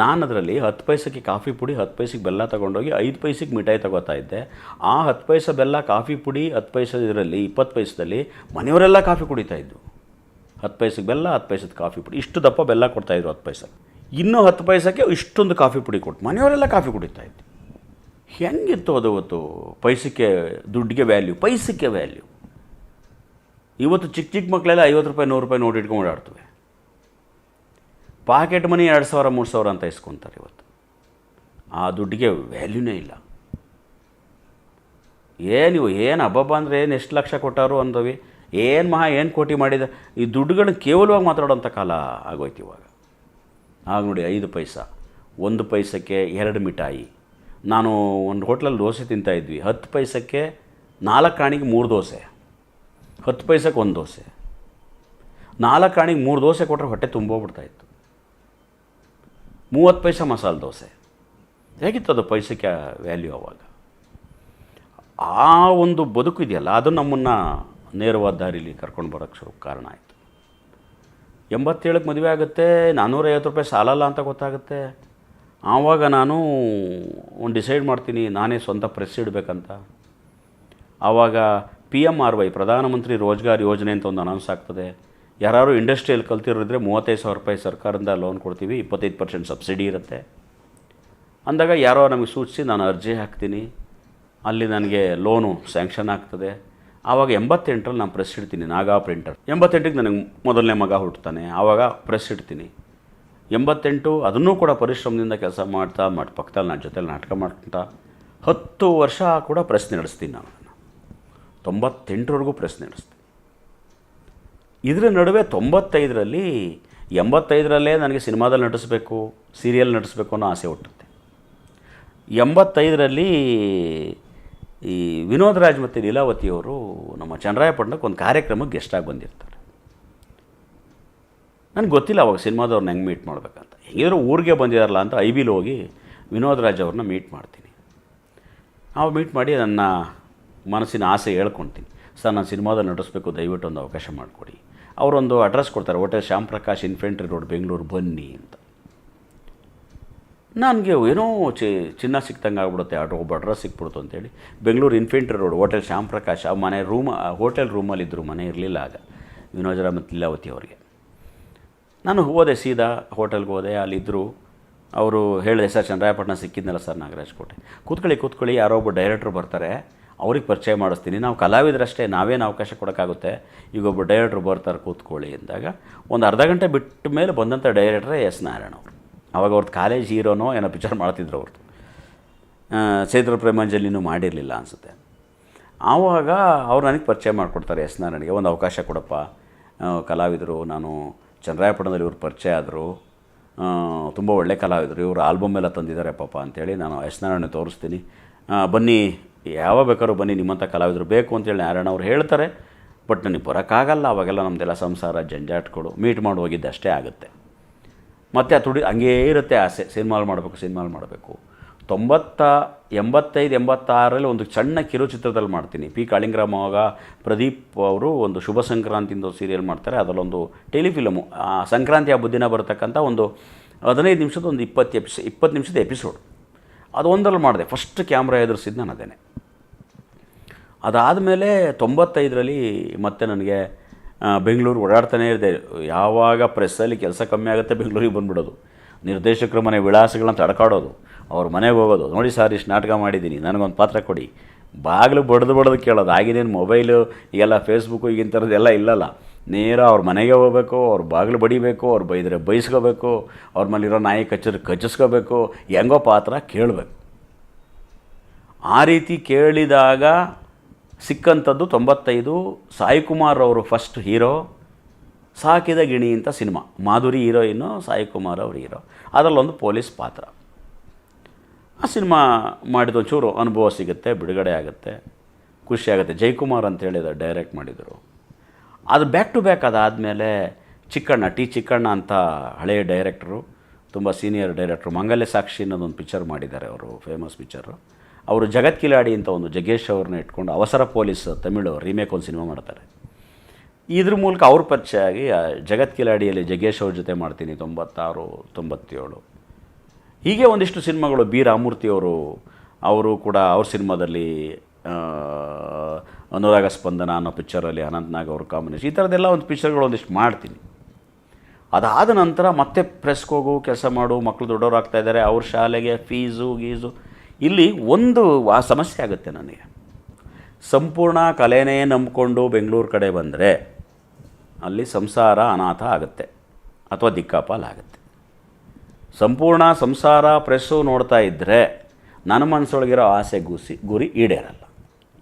ನಾನು ಅದರಲ್ಲಿ 10 ಪೈಸೆಗೆ ಕಾಫಿ ಪುಡಿ, 10 ಪೈಸೆಗೆ ಬೆಲ್ಲ ತೊಗೊಂಡೋಗಿ 5 ಪೈಸೆಗೆ ಮಿಠಾಯಿ ತೊಗೋತಾ ಇದ್ದೆ. ಆ 10 ಪೈಸೆ ಬೆಲ್ಲ, ಕಾಫಿ ಪುಡಿ, 10 ಪೈಸೆ ಇದರಲ್ಲಿ 20 ಪೈಸದಲ್ಲಿ ಮನೆಯವರೆಲ್ಲ ಕಾಫಿ ಕುಡಿತಾಯಿದ್ದು. 10 ಪೈಸೆಗೆ ಬೆಲ್ಲ, 10 ಪೈಸದ ಕಾಫಿ ಪುಡಿ, ಇಷ್ಟು ದಪ್ಪ ಬೆಲ್ಲ ಕೊಡ್ತಾಯಿದ್ರು 10 ಪೈಸೆ. ಇನ್ನೂ 10 ಪೈಸಕ್ಕೆ ಇಷ್ಟೊಂದು ಕಾಫಿ ಪುಡಿ ಕೊಟ್ಟು ಮನೆಯವರೆಲ್ಲ ಕಾಫಿ ಕುಡಿತಾಯಿತ್ತು. ಹೆಂಗಿತ್ತು ಅದು ಅವತ್ತು? ಪೈಸಕ್ಕೆ, ದುಡ್ಡಿಗೆ ವ್ಯಾಲ್ಯೂ, ಪೈಸಕ್ಕೆ ವ್ಯಾಲ್ಯೂ. ಇವತ್ತು ಚಿಕ್ಕ ಚಿಕ್ಕ ಮಕ್ಕಳೆಲ್ಲ 50 ರೂಪಾಯಿ 100 ರೂಪಾಯಿ ನೋಟ್ ಇಟ್ಕೊಂಡು ಓಡಾಡ್ತವೆ. ಪಾಕೆಟ್ ಮನಿ 2000 3000 ಅಂತ ಇಸ್ಕೊತಾರೆ ಇವತ್ತು. ಆ ದುಡ್ಡಿಗೆ ವ್ಯಾಲ್ಯೂನೇ ಇಲ್ಲ. ಏನು ಹಬ್ಬಬ್ಬ ಅಂದರೆ ಏನು ಎಷ್ಟು ಲಕ್ಷ ಕೊಟ್ಟಾರು ಅಂದವಿ, ಏನು ಕೋಟಿ ಮಾಡಿದ. ಈ ದುಡ್ಡುಗಳನ್ನ ಕೇವಲವಾಗಿ ಮಾತಾಡೋಂಥ ಕಾಲ ಆಗೋಯ್ತು ಇವಾಗ. ಆಗ ನೋಡಿ 5 ಪೈಸಾ, 1 ಪೈಸಕ್ಕೆ 2 ಮಿಠಾಯಿ. ನಾನು ಒಂದು ಹೋಟ್ಲಲ್ಲಿ ದೋಸೆ ತಿಂತಾಯಿದ್ವಿ, 10 ಪೈಸಕ್ಕೆ 4 ಆಣಿಗೆ 3 ದೋಸೆ, 10 ಪೈಸಕ್ಕೆ 1 ದೋಸೆ, 4 ಆಣಿಗೆ 3 ದೋಸೆ ಕೊಟ್ಟರೆ ಹೊಟ್ಟೆ ತುಂಬೋಗ್ಬಿಡ್ತಾಯಿತ್ತು. 30 ಪೈಸೆ ಮಸಾಲೆ ದೋಸೆ. ಹೇಗಿತ್ತು ಅದು ಪೈಸಕ್ಕೆ ವ್ಯಾಲ್ಯೂ ಆವಾಗ? ಆ ಒಂದು ಬದುಕು ಇದೆಯಲ್ಲ, ಅದು ನಮ್ಮನ್ನು ನೇರವಾದ ದಾರಿಲಿ ಕರ್ಕೊಂಡು ಬರೋಕ್ಕೆ ಕಾರಣ ಆಯಿತು. 87ಕ್ಕೆ ಮದುವೆ ಆಗುತ್ತೆ, 450 ರೂಪಾಯಿ ಸಾಲಲ್ಲ ಅಂತ ಗೊತ್ತಾಗುತ್ತೆ. ಆವಾಗ ನಾನು ಒಂದು ಡಿಸೈಡ್ ಮಾಡ್ತೀನಿ, ನಾನೇ ಸ್ವಂತ ಪ್ರೆಸ್ ಇಡಬೇಕಂತ. ಆವಾಗ PMRY, ಪ್ರಧಾನಮಂತ್ರಿ ರೋಜ್ಗಾರ್ ಯೋಜನೆ ಅಂತ ಒಂದು ಅನೌನ್ಸ್ ಆಗ್ತದೆ. ಯಾರು ಇಂಡಸ್ಟ್ರಿಯಲ್ಲಿ ಕಲ್ತಿರೋದ್ರೆ 35,000 ರೂಪಾಯಿ ಸರ್ಕಾರದಿಂದ ಲೋನ್ ಕೊಡ್ತೀವಿ, 25% ಸಬ್ಸಿಡಿ ಇರುತ್ತೆ ಅಂದಾಗ ಯಾರೋ ನಮಗೆ ಸೂಚಿಸಿ ನಾನು ಅರ್ಜಿ ಹಾಕ್ತೀನಿ. ಅಲ್ಲಿ ನನಗೆ ಲೋನು ಸ್ಯಾಂಕ್ಷನ್ ಆಗ್ತದೆ. ಆವಾಗ 88ರಲ್ಲಿ ನಾನು ಪ್ರೆಸ್ ಇಡ್ತೀನಿ, ನಾಗಾ ಪ್ರಿಂಟರ್. 88ಕ್ಕೆ ನನಗೆ ಮೊದಲನೇ ಮಗ ಹುಟ್ಟುತ್ತಾನೆ. ಆವಾಗ ಪ್ರೆಸ್ ಇಡ್ತೀನಿ. 88 ಅದನ್ನೂ ಕೂಡ ಪರಿಶ್ರಮದಿಂದ ಕೆಲಸ ಮಾಡ್ತಾ ಪಕ್ಕದಲ್ಲಿ ನನ್ನ ಜೊತೆಲಿ ನಾಟಕ ಮಾಡ್ತಾ 10 ವರ್ಷ ಕೂಡ ಪ್ರೆಸ್ ನಡೆಸ್ತೀನಿ. ನಾನು 98ವರೆಗೂ ಪ್ರೆಸ್ ನಡೆಸ್ತೀನಿ. ಇದರ ನಡುವೆ 95ರಲ್ಲಿ 85ರಲ್ಲೇ ನನಗೆ ಸಿನಿಮಾದಲ್ಲಿ ನಟಿಸಬೇಕು, ಸೀರಿಯಲ್ ನಟಿಸಬೇಕು ಅನ್ನೋ ಆಸೆ ಹುಟ್ಟುತ್ತೆ. 85ರಲ್ಲಿ ಈ ವಿನೋದ್ ರಾಜ್ ಮತ್ತು ಲೀಲಾವತಿಯವರು ನಮ್ಮ ಚನ್ನರಾಯಪಟ್ಟಣಕ್ಕೆ ಒಂದು ಕಾರ್ಯಕ್ರಮಕ್ಕೆ ಗೆಸ್ಟಾಗಿ ಬಂದಿರ್ತಾರೆ. ನನಗೆ ಗೊತ್ತಿಲ್ಲ ಅವಾಗ ಸಿನಿಮಾದವ್ರನ್ನ ಹೆಂಗೆ ಮೀಟ್ ಮಾಡಬೇಕಂತ. ಹೆಂಗಿದ್ರು ಊರಿಗೆ ಬಂದಿದ್ದಾರಲ್ಲ ಅಂತ IBಲಿ ಹೋಗಿ ವಿನೋದ್ ರಾಜ್ ಅವ್ರನ್ನ ಮೀಟ್ ಮಾಡ್ತೀನಿ. ನಾವು ಮೀಟ್ ಮಾಡಿ ನನ್ನ ಮನಸ್ಸಿನ ಆಸೆ ಹೇಳ್ಕೊಳ್ತೀನಿ. ಸರ್, ನಾನು ಸಿನಿಮಾದಲ್ಲಿ ನಟಿಸ್ಬೇಕು, ದಯವಿಟ್ಟು ಒಂದು ಅವಕಾಶ ಮಾಡಿಕೊಡಿ. ಅವರೊಂದು ಅಡ್ರೆಸ್ ಕೊಡ್ತಾರೆ, hotel Shyam Prakash, infantry road, Bengaluru, ಬನ್ನಿ ಅಂತ. ನನಗೆ ಏನೋ ಚಿನ್ನ ಸಿಕ್ತಂಗೆ ಆಗ್ಬಿಡುತ್ತೆ, ಒಬ್ಬ ಅಡ್ರೆಸ್ ಸಿಕ್ಬಿಡ್ತು ಅಂತೇಳಿ Bengaluru infantry road hotel Shyam Prakash, ಆ ಮನೆ ಹೋಟೆಲ್ ರೂಮಲ್ಲಿದ್ದರು, ಮನೆ ಇರಲಿಲ್ಲ ಆಗ ವಿನೋದ್ ಮತ್ತು ಲೀಲಾವತಿ ಅವರಿಗೆ. ನಾನು ಹೋದೆ, ಸೀದಾ ಹೋಟೆಲ್ಗೆ ಹೋದೆ. ಅಲ್ಲಿದ್ದರು. ಅವರು ಹೇಳಿದೆ, ಸರ್ ಚನ್ನರಾಯಪಟ್ಟಣ ಸಿಕ್ಕಿದ್ನಲ್ಲ ಸರ್, ನಾಗರಾಜ್ ಕೋಟೆ, ಕೂತ್ಕೊಳ್ಳಿ, ಯಾರೋ ಒಬ್ಬ ಡೈರೆಕ್ಟ್ರು ಬರ್ತಾರೆ, ಅವ್ರಿಗೆ ಪರಿಚಯ ಮಾಡಿಸ್ತೀನಿ. ನಾವು ಕಲಾವಿದರಷ್ಟೇ, ನಾವೇನು ಅವಕಾಶ ಕೊಡೋಕ್ಕಾಗುತ್ತೆ, ಈಗ ಒಬ್ಬ ಡೈರೆಕ್ಟ್ರು ಬರ್ತಾರೆ, ಕೂತ್ಕೊಳ್ಳಿ ಅಂದಾಗ ಒಂದು ಅರ್ಧ ಗಂಟೆ ಬಿಟ್ಟ ಮೇಲೆ ಬಂದಂಥ ಡೈರೆಕ್ಟ್ರೇ S. ನಾರಾಯಣ ಅವರು. ಆವಾಗ ಅವ್ರದ್ದು ಕಾಲೇಜ್ ಹೀರೋನೋ ಏನೋ ಪಿಕ್ಚರ್ ಮಾಡ್ತಿದ್ರು. ಅವ್ರದ್ದು ಚೈತ್ರ ಪ್ರೇಮಾಂಜಲಿನೂ ಮಾಡಿರಲಿಲ್ಲ ಅನಿಸುತ್ತೆ. ಆವಾಗ ಅವ್ರು ನನಗೆ ಪರಿಚಯ ಮಾಡಿಕೊಡ್ತಾರೆ, S. ನಾರಾಯಣಿಗೆ. ಒಂದು ಅವಕಾಶ ಕೊಡಪ್ಪ, ಕಲಾವಿದರು, ನಾನು ಚನ್ನರಾಯಪಟ್ಟಣದಲ್ಲಿ ಇವ್ರು ಪರಿಚಯ ಆದರು, ತುಂಬ ಒಳ್ಳೆ ಕಲಾವಿದರು, ಇವರು ಆಲ್ಬಮ್ ಎಲ್ಲ ತಂದಿದ್ದಾರೆ ಪಾಪ ಅಂತೇಳಿ ನಾನು S. ನಾರಾಯಣ ತೋರಿಸ್ತೀನಿ, ಬನ್ನಿ, ಯಾವ ಬೇಕಾದ್ರೂ ಬನ್ನಿ, ನಿಮ್ಮಂಥ ಕಲಾವಿದರು ಬೇಕು ಅಂತೇಳಿ ನಾರಾಯಣ ಅವ್ರು ಹೇಳ್ತಾರೆ. ಬಟ್ ನನಗೆ ಬರೋಕ್ಕಾಗಲ್ಲ, ಅವಾಗೆಲ್ಲ ನಮ್ಮದೆಲ್ಲ ಸಂಸಾರ ಜಂಜಾಟ್ಗಳು, ಮೀಟ್ ಮಾಡಿ ಹೋಗಿದ್ದೆ ಅಷ್ಟೇ ಆಗುತ್ತೆ. ಮತ್ತು ಆ ಹಂಗೇ ಇರುತ್ತೆ ಆಸೆ, ಸಿನಿಮಾಲ್ ಮಾಡಬೇಕು. 85 86ರಲ್ಲಿ ಒಂದು ಸಣ್ಣ ಕಿರುಚಿತ್ರದಲ್ಲಿ ಮಾಡ್ತೀನಿ. P. ಕಾಳಿಂಗರಾಮ್ ಆವಾಗ ಪ್ರದೀಪ್ ಅವರು ಒಂದು ಶುಭ ಸಂಕ್ರಾಂತಿಯಿಂದ ಸೀರಿಯಲ್ ಮಾಡ್ತಾರೆ. ಅದರಲ್ಲೊಂದು ಟೆಲಿಫಿಲಮು, ಸಂಕ್ರಾಂತಿ ಹಬ್ಬದ ದಿನ ಬರತಕ್ಕಂಥ ಒಂದು 15 ನಿಮಿಷದ ಒಂದು 20 ನಿಮಿಷದ ಎಪಿಸೋಡ್. ಅದು ಒಂದರಲ್ಲಿ ಮಾಡಿದೆ. ಫಸ್ಟ್ ಕ್ಯಾಮ್ರಾ ಎದುರಿಸಿದ್ದು ನಾನು ಅದೇನೆ. ಅದಾದಮೇಲೆ 95ರಲ್ಲಿ ಮತ್ತೆ ನನಗೆ ಬೆಂಗಳೂರು ಓಡಾಡ್ತಾನೇ ಇದ್ದೆ. ಯಾವಾಗ ಪ್ರೆಸ್ಸಲ್ಲಿ ಕೆಲಸ ಕಮ್ಮಿ ಆಗುತ್ತೆ ಬೆಂಗಳೂರಿಗೆ ಬಂದುಬಿಡೋದು, ನಿರ್ದೇಶಕರ ಮನೆ ವಿಳಾಸಗಳನ್ನ ತಡ್ಕಾಡೋದು, ಅವ್ರ ಮನೆಗೆ ಹೋಗೋದು. ನೋಡಿ ಸರ್, ಇಷ್ಟು ನಾಟಕ ಮಾಡಿದ್ದೀನಿ, ನನಗೊಂದು ಪಾತ್ರ ಕೊಡಿ, ಬಾಗಿಲು ಬಡ್ದು ಕೇಳೋದು. ಆಗಿನೇನು ಮೊಬೈಲು, ಈಗೆಲ್ಲ ಫೇಸ್ಬುಕ್ಕು, ಈಗಿನ ಥರದ್ದೆಲ್ಲ ಇಲ್ಲಲ್ಲ. ನೇರ ಅವ್ರ ಮನೆಗೆ ಹೋಗಬೇಕು, ಅವ್ರ ಬಾಗಿಲು ಬಡಿಬೇಕು, ಅವ್ರು ಬೈದರೆ ಬೈಸ್ಕೋಬೇಕು, ಅವ್ರ ಮೇಲಿರೋ ನಾಯಿ ಕಚ್ಚಿಸ್ಕೋಬೇಕು, ಹೆಂಗೋ ಪಾತ್ರ ಕೇಳಬೇಕು. ಆ ರೀತಿ ಕೇಳಿದಾಗ ಸಿಕ್ಕಂಥದ್ದು 95 ಸಾಯಿಕುಮಾರ್ ಅವರು ಫಸ್ಟ್ ಹೀರೋ, ಸಾಕಿದ ಗಿಣಿ ಅಂತ ಸಿನಿಮಾ. ಮಾಧುರಿ ಹೀರೋಯಿನ್ನು, ಸಾಯಿಕುಮಾರ್ ಅವರು ಹೀರೋ. ಅದರಲ್ಲೊಂದು ಪೊಲೀಸ್ ಪಾತ್ರ. ಆ ಸಿನಿಮಾ ಮಾಡಿದ ಒಂಚೂರು ಅನುಭವ ಸಿಗುತ್ತೆ, ಬಿಡುಗಡೆ ಆಗುತ್ತೆ, ಖುಷಿಯಾಗುತ್ತೆ. ಜಯಕುಮಾರ್ ಅಂತೇಳಿ ಡೈರೆಕ್ಟ್ ಮಾಡಿದರು. ಅದು ಬ್ಯಾಕ್ ಟು ಬ್ಯಾಕ್. ಅದಾದಮೇಲೆ ಚಿಕ್ಕಣ್ಣ, T. ಚಿಕ್ಕಣ್ಣ ಅಂತ ಹಳೆಯ ಡೈರೆಕ್ಟ್ರು, ತುಂಬ ಸೀನಿಯರ್ ಡೈರೆಕ್ಟ್ರು, ಮಂಗಲ್ಯ ಸಾಕ್ಷಿ ಅನ್ನೋದೊಂದು ಪಿಕ್ಚರ್ ಮಾಡಿದ್ದಾರೆ ಅವರು, ಫೇಮಸ್ ಪಿಕ್ಚರು. ಅವರು ಜಗತ್ ಕಿಲಾಡಿ ಅಂತ ಒಂದು ಜಗ್ಗೇಶ್ ಅವ್ರನ್ನ ಇಟ್ಕೊಂಡು ಅವಸರ ಪೊಲೀಸ್ ತಮಿಳು ರೀಮೇಕ್ ಒಂದು ಸಿನಿಮಾ ಮಾಡ್ತಾರೆ. ಇದ್ರ ಮೂಲಕ ಅವ್ರ ಪರಿಚಯ ಆಗಿ ಜಗತ್ ಕಿಲಾಡಿಯಲ್ಲಿ ಜಗ್ಗೇಶ್ ಅವ್ರ ಜೊತೆ ಮಾಡ್ತೀನಿ 96 97. ಹೀಗೆ ಒಂದಿಷ್ಟು ಸಿನಿಮಾಗಳು. B. ರಾಮಮೂರ್ತಿಯವರು, ಅವರು ಕೂಡ ಅವ್ರ ಸಿನಿಮಾದಲ್ಲಿ ಅನುರಾಗ ಸ್ಪಂದನ ಅನ್ನೋ ಪಿಕ್ಚರಲ್ಲಿ ಅನಂತ್ ನಾಗ್ ಅವ್ರ ಕಾಂಬಿನೇಷನ್, ಈ ಥರದ್ದೆಲ್ಲ ಒಂದು ಪಿಕ್ಚರ್ಗಳು ಒಂದಿಷ್ಟು ಮಾಡ್ತೀನಿ. ಅದಾದ ನಂತರ ಮತ್ತೆ ಪ್ರೆಸ್ಗೆ ಹೋಗು, ಕೆಲಸ ಮಾಡು, ಮಕ್ಕಳು ದೊಡ್ಡವರಾಗ್ತಾ ಇದ್ದಾರೆ, ಅವ್ರ ಶಾಲೆಗೆ ಫೀಸು ಗೀಸು. ಇಲ್ಲಿ ಒಂದು ಆ ಸಮಸ್ಯೆ ಆಗುತ್ತೆ ನನಗೆ. ಸಂಪೂರ್ಣ ಕಲೆನೇ ನಂಬಿಕೊಂಡು ಬೆಂಗಳೂರು ಕಡೆ ಬಂದರೆ ಅಲ್ಲಿ ಸಂಸಾರ ಅನಾಥ ಆಗುತ್ತೆ ಅಥವಾ ದಿಕ್ಕಾಪಾಲಾಗುತ್ತೆ. ಸಂಪೂರ್ಣ ಸಂಸಾರ ಪ್ರೆಸ್ಸು ನೋಡ್ತಾ ಇದ್ದರೆ ನನ್ನ ಮನಸ್ಸೊಳಗಿರೋ ಆಸೆ ಗುರಿ ಈಡೇರಲ್ಲ.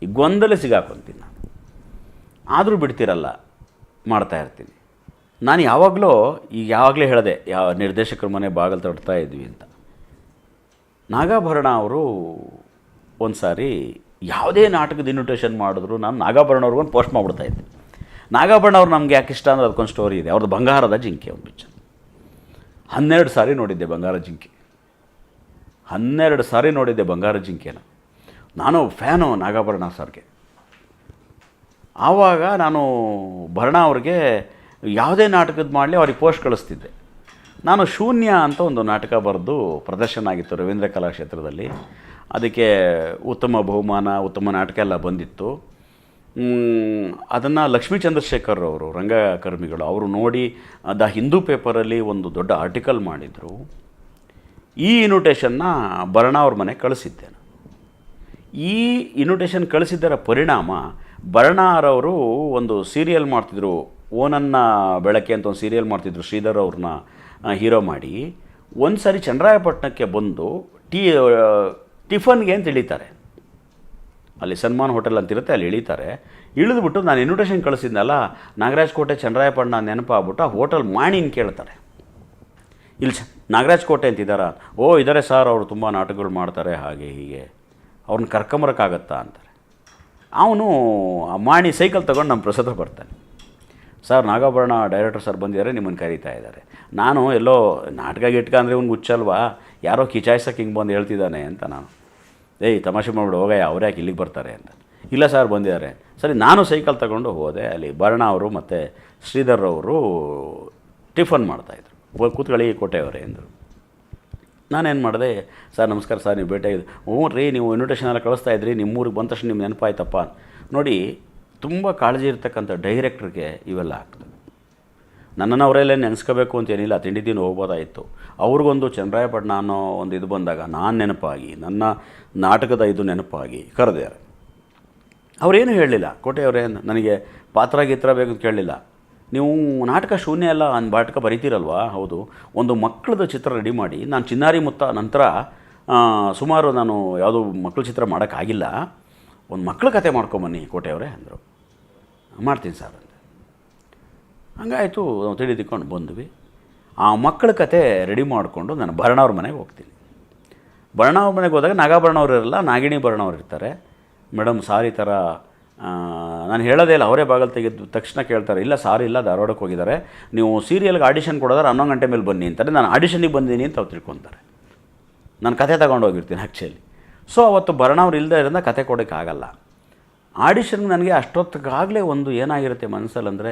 ಈ ಗೊಂದಲ ಸಿಗಾಕೊಂತೀನಿ ನಾನು. ಆದರೂ ಬಿಡ್ತಿರಲ್ಲ, ಮಾಡ್ತಾಯಿರ್ತೀನಿ. ನಾನು ಯಾವಾಗಲೇ ಹೇಳಿದೆ, ಯಾವ ನಿರ್ದೇಶಕರ ಮನೆ ಬಾಗಿಲು ತಡ್ತಾ ಇದ್ವಿ ಅಂತ. ನಾಗಾಭರಣ ಅವರು ಒಂದು ಸಾರಿ ಯಾವುದೇ ನಾಟಕದ ಇನ್ವಿಟೇಷನ್ ಮಾಡಿದ್ರು ನಾನು ನಾಗಾಭರಣ ಅವ್ರಿಗೊಂದು ಪೋಸ್ಟ್ ಮಾಡಿಬಿಡ್ತಾಯಿದ್ದೆ. ನಾಗಾಭರಣ ಅವ್ರು ನಮ್ಗೆ ಯಾಕೆ ಇಷ್ಟ ಅಂದರೆ ಅದಕ್ಕೊಂದು ಸ್ಟೋರಿ ಇದೆ. ಅವ್ರದ್ದು ಬಂಗಾರದ ಜಿಂಕೆ ಒಂದು ಪಿಕ್ಚರ್. 12 ಸಾರಿ ನೋಡಿದ್ದೆ ಬಂಗಾರ ಜಿಂಕೆ. 12 ಸಾರಿ ನೋಡಿದ್ದೆ ಬಂಗಾರ ಜಿಂಕೆನ. ನಾನು ಫ್ಯಾನು ನಾಗಾಭರಣ ಸರ್ಗೆ. ಆವಾಗ ನಾನು ಭರಣ ಅವ್ರಿಗೆ ಯಾವುದೇ ನಾಟಕದ ಮಾಡಲಿ ಅವ್ರಿಗೆ ಪೋಸ್ಟ್ ಕಳಿಸ್ತಿದ್ದೆ. ನಾನು ಶೂನ್ಯ ಅಂತ ಒಂದು ನಾಟಕ ಬರೆದು ಪ್ರದರ್ಶನ ಆಗಿತ್ತು ರವೀಂದ್ರ ಕಲಾಕ್ಷೇತ್ರದಲ್ಲಿ. ಅದಕ್ಕೆ ಉತ್ತಮ ಬಹುಮಾನ, ಉತ್ತಮ ನಾಟಕ ಎಲ್ಲ ಬಂದಿತ್ತು. ಅದನ್ನು ಲಕ್ಷ್ಮೀ ಚಂದ್ರಶೇಖರ್ ಅವರು, ರಂಗಕರ್ಮಿಗಳು, ಅವರು ನೋಡಿ ದ ಹಿಂದೂ ಪೇಪರಲ್ಲಿ ಒಂದು ದೊಡ್ಡ ಆರ್ಟಿಕಲ್ ಮಾಡಿದರು. ಈ ಇನ್ವಿಟೇಷನ್ನ ಭರಣ ಅವ್ರ ಮನೆಗೆ ಕಳಿಸಿದ್ದೆ. ಈ ಇನ್ವಿಟೇಷನ್ ಕಳಿಸಿದ್ದರ ಪರಿಣಾಮ ಭರಣರವರು ಒಂದು ಸೀರಿಯಲ್ ಮಾಡ್ತಿದ್ರು, ಓನನ್ನ ಬೆಳಕೆ ಅಂತ ಒಂದು ಸೀರಿಯಲ್ ಮಾಡ್ತಿದ್ರು, ಶ್ರೀಧರ್ ಅವ್ರನ್ನ ಹೀರೋ ಮಾಡಿ. ಒಂದು ಸಾರಿ ಚನ್ನರಾಯಪಟ್ಟಣಕ್ಕೆ ಬಂದು ಟಿಫನ್ಗೆ ಅಂತ ಇಳಿತಾರೆ. ಅಲ್ಲಿ ಸನ್ಮಾನ್ ಹೋಟೆಲ್ ಅಂತಿರುತ್ತೆ, ಅಲ್ಲಿ ಇಳಿತಾರೆ. ಇಳಿದ್ಬಿಟ್ಟು ನಾನು ಇನ್ವಿಟೇಷನ್ ಕಳಿಸಿದ್ನಲ್ಲ, ನಾಗರಾಜ್ ಕೋಟೆ ಚನ್ನರಾಯಪಟ್ಟಣ ನೆನಪಾಗ್ಬಿಟ್ಟು ಆ ಹೋಟೆಲ್ ಮಾಣಿನ ಕೇಳ್ತಾರೆ. ಇಲ್ಲಿ ನಾಗರಾಜ್ ಕೋಟೆ ಅಂತಿದ್ದಾರಾ? ಓ ಇದ್ದಾರೆ ಸರ್, ಅವರು ತುಂಬ ನಾಟಕಗಳು ಮಾಡ್ತಾರೆ, ಹಾಗೆ ಹೀಗೆ, ಅವ್ರನ್ನ ಕರ್ಕೊಂಬರೋಕ್ಕಾಗತ್ತಾ ಅಂತಾರೆ. ಅವನು ಆ ಮಾಣಿ ಸೈಕಲ್ ತೊಗೊಂಡು ನಮ್ಮ ಪ್ರಸಾದ ಬರ್ತಾನೆ. ಸರ್, ನಾಗಾಭರಣ ಡೈರೆಕ್ಟರ್ ಸರ್ ಬಂದಿದ್ದಾರೆ, ನಿಮ್ಮನ್ನು ಕರೀತಾ ಇದ್ದಾರೆ. ನಾನು ಎಲ್ಲೋ ನಾಟಕ ಗಿಟ್ಕ ಅಂದರೆ ಇವ್ನಿಗೆ ಹುಚ್ಚಲ್ವಾ, ಯಾರೋ ಕಿಚಾಯ್ಸಕ್ಕೆ ಹಿಂಗೆ ಬಂದು ಹೇಳ್ತಿದ್ದಾನೆ ಅಂತ ನಾನು, ಏಯ್ ತಮಾಷೆ ಮಾಡಿಬಿಡು ಹೋಗಯ್ಯ, ಅವ್ರು ಯಾಕೆ ಇಲ್ಲಿಗೆ ಬರ್ತಾರೆ ಅಂತ. ಇಲ್ಲ ಸರ್ ಬಂದಿದ್ದಾರೆ. ಸರಿ, ನಾನು ಸೈಕಲ್ ತಗೊಂಡು ಹೋದೆ. ಅಲ್ಲಿ ಭರಣ ಅವರು ಮತ್ತು ಶ್ರೀಧರ್ ಅವರು ಟಿಫನ್ ಮಾಡ್ತಾಯಿದ್ರು. ಕೂತ್ಕೊಳ್ಳಿ ಕೋಟೆಯವರೇ ಅಂದರು. ನಾನೇನು ಮಾಡಿದೆ, ಸರ್ ನಮಸ್ಕಾರ ಸರ್, ನೀವು ಭೇಟಿಯಾಗಿದ್ದು. ಹ್ಞೂ ರೀ, ನೀವು ಇನ್ವಿಟೇಷನ್ ಎಲ್ಲ ಕಳಿಸ್ತಾ ಇದ್ರಿ, ನಿಮ್ಮೂರಿಗೆ ಬಂದ ತಕ್ಷಣ ನಿಮ್ಮ ನೆನಪಾಯ್ತಪ್ಪ. ನೋಡಿ, ತುಂಬ ಕಾಳಜಿ ಇರ್ತಕ್ಕಂಥ ಡೈರೆಕ್ಟ್ರಿಗೆ ಇವೆಲ್ಲ ಆಗ್ತದೆ. ನನ್ನನ್ನು ಅವರೆಲ್ಲ ನೆನೆಸ್ಕೋಬೇಕು ಅಂತೇನಿಲ್ಲ, ತಿಂಡಿ ದಿನ ಹೋಗ್ಬೋದಾಯಿತು. ಅವ್ರಿಗೊಂದು ಚನ್ನರಾಯಪಟ್ಟಣ ಅನ್ನೋ ಒಂದು ಇದು ಬಂದಾಗ ನಾನು ನೆನಪಾಗಿ, ನನ್ನ ನಾಟಕದ ಇದು ನೆನಪಾಗಿ ಕರೆದಾರೆ. ಅವರೇನು ಹೇಳಲಿಲ್ಲ, ಕೋಟೆಯವರೇ ನನಗೆ ಪಾತ್ರ ಗೀತ್ರ ಬೇಕು ಅಂತ ಕೇಳಲಿಲ್ಲ. ನೀವು ನಾಟಕ ಶೂನ್ಯ ಎಲ್ಲ ನಾಟಕ ಬರೀತೀರಲ್ವಾ? ಹೌದು. ಒಂದು ಮಕ್ಕಳದ ಚಿತ್ರ ರೆಡಿ ಮಾಡಿ, ನಾನು ಚಿನ್ನಾರಿ ಮುತ್ತ ನಂತರ ಸುಮಾರು ನಾನು ಯಾವುದೂ ಮಕ್ಕಳ ಚಿತ್ರ ಮಾಡೋಕ್ಕಾಗಿಲ್ಲ, ಒಂದು ಮಕ್ಕಳ ಕತೆ ಮಾಡ್ಕೊಂಬನ್ನಿ ಕೋಟೆಯವರೇ ಅಂದರು. ಮಾಡ್ತೀನಿ ಸರ್ ಅಂತ. ಹಂಗಾಯಿತು, ನಾವು ತಿಳ್ಕೊಂಡು ಬಂದ್ವಿ. ಆ ಮಕ್ಕಳ ಕತೆ ರೆಡಿ ಮಾಡಿಕೊಂಡು ನಾನು ಭರಣವ್ರ ಮನೆಗೆ ಹೋಗ್ತೀನಿ. ಭರಣವ್ರ ಮನೆಗೆ ಹೋದಾಗ ನಾಗಾಭರಣವ್ರು ಇರಲ್ಲ, ನಾಗಿಣಿ ಭರಣವ್ರು ಇರ್ತಾರೆ. ಮೇಡಮ್ ಸಾರಿ ಥರ ನಾನು ಹೇಳೋದೇ ಇಲ್ಲ, ಅವರೇ ಬಾಗಲ್ ತೆಗೆದು ತಕ್ಷಣ ಕೇಳ್ತಾರೆ, ಇಲ್ಲ ಸಾರಿ ಇಲ್ಲ, ಧಾರವಾಡಕ್ಕೆ ಹೋಗಿದ್ದಾರೆ, ನೀವು ಸೀರಿಯಲ್ಗೆ ಆಡಿಷನ್ ಕೊಡೋದಾರೆ 11 ಗಂಟೆ ಮೇಲೆ ಬನ್ನಿ ಅಂತಾರೆ. ನಾನು ಆಡಿಷನಿಗೆ ಬಂದೀನಿ ಅಂತ ಅವ್ರು ತಿಳ್ಕೊತಾರೆ. ನಾನು ಕತೆ ತಗೊಂಡೋಗಿರ್ತೀನಿ ಆ್ಯಕ್ಚುಲಿ. ಸೊ ಅವತ್ತು ಭರಣವ್ರು ಇಲ್ಲದೆ ಇರೋದ್ರಿಂದ ಕತೆ ಕೊಡೋಕ್ಕಾಗಲ್ಲ. ಆಡಿಷನ್ಗೆ ನನಗೆ ಅಷ್ಟೊತ್ತಿಗಾಗಲೇ ಒಂದು ಏನಾಗಿರುತ್ತೆ ಮನಸ್ಸಲ್ಲಿ ಅಂದರೆ,